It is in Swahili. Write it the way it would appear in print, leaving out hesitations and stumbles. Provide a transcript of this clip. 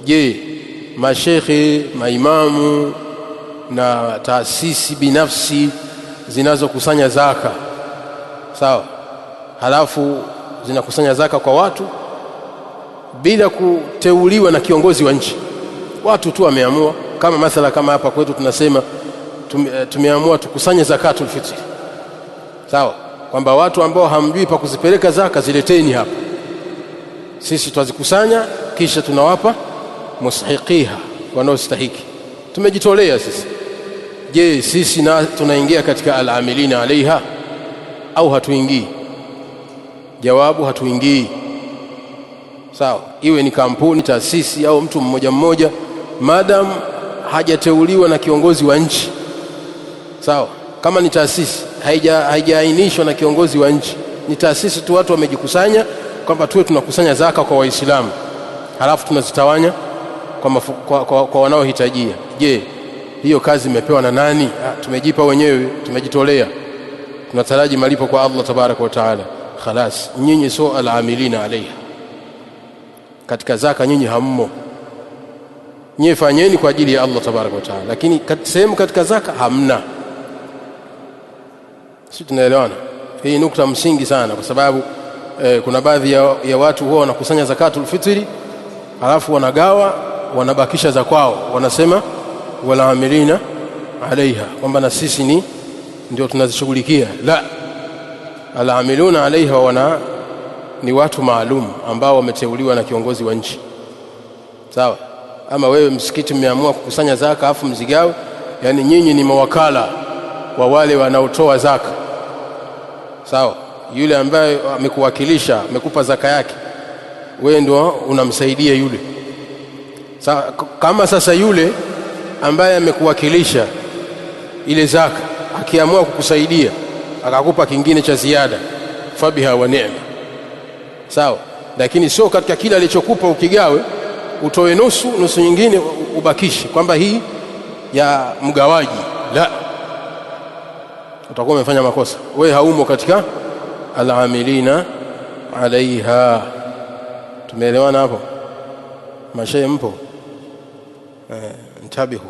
Je, mashekhe, maimamu na taasisi binafsi zinazokusanya zaka, sawa, halafu zinakusanya zaka kwa watu bila kuteuliwa na kiongozi wa nchi, watu tu wameamua, kama mathala kama hapa kwetu tunasema tumeamua tukusanye zakatul fitri, sawa, kwamba watu ambao hamjui pa kuzipeleka zaka zileteni hapa, sisi twazikusanya kisha tunawapa mustahiqiha, wanaostahiki. Tumejitolea sisi. Je, sisi na tunaingia katika al-amilina alaiha au hatuingii? Jawabu, hatuingii. Sawa, iwe ni kampuni, taasisi au mtu mmoja mmoja, madam hajateuliwa na kiongozi wa nchi, sawa. Kama ni taasisi haijaainishwa na kiongozi wa nchi, ni taasisi tu, watu wamejikusanya kwamba tuwe tunakusanya zaka kwa Waislamu, halafu tunazitawanya kwa wanaohitajia. Je, hiyo kazi imepewa na nani? Tumejipa wenyewe, tumejitolea, tunataraji malipo kwa Allah tabaraka wa taala. Khalas, nyinyi sio al-amilina alaiha, katika zaka nyinyi hammo. Nyinyi fanyeni kwa ajili ya Allah tabaraka wa taala, lakini sehemu katika zaka hamna. Sisi tunaelewana. Hii nukta msingi sana, kwa sababu kuna baadhi ya watu huwa wanakusanya zakatul fitri halafu wanagawa, wanabakisha za kwao, wanasema wala amilina alaiha, kwamba na sisi ndio tunazishughulikia. La, al-amiluna alaiha ni watu maalum ambao wameteuliwa na kiongozi wa nchi, sawa. Ama wewe msikiti mmeamua kukusanya zaka afu mzigawe, yani nyinyi ni mawakala wa wale wanaotoa zaka, sawa. Yule ambaye amekuwakilisha, amekupa zaka yake, wewe ndio unamsaidia yule, sawa. Kama sasa yule ambaye amekuwakilisha ile zaka akiamua kukusaidia akakupa kingine cha ziada, fabiha wa ni'ma, sawa. Lakini sio katika kila alichokupa ukigawe utoe nusu nyingine ubakishi, kwamba hii ya mgawaji. La, utakuwa umefanya makosa, wewe haumo katika al-amilina alaiha. Tumeelewana hapo? Mashaye mpo? Ntabihu.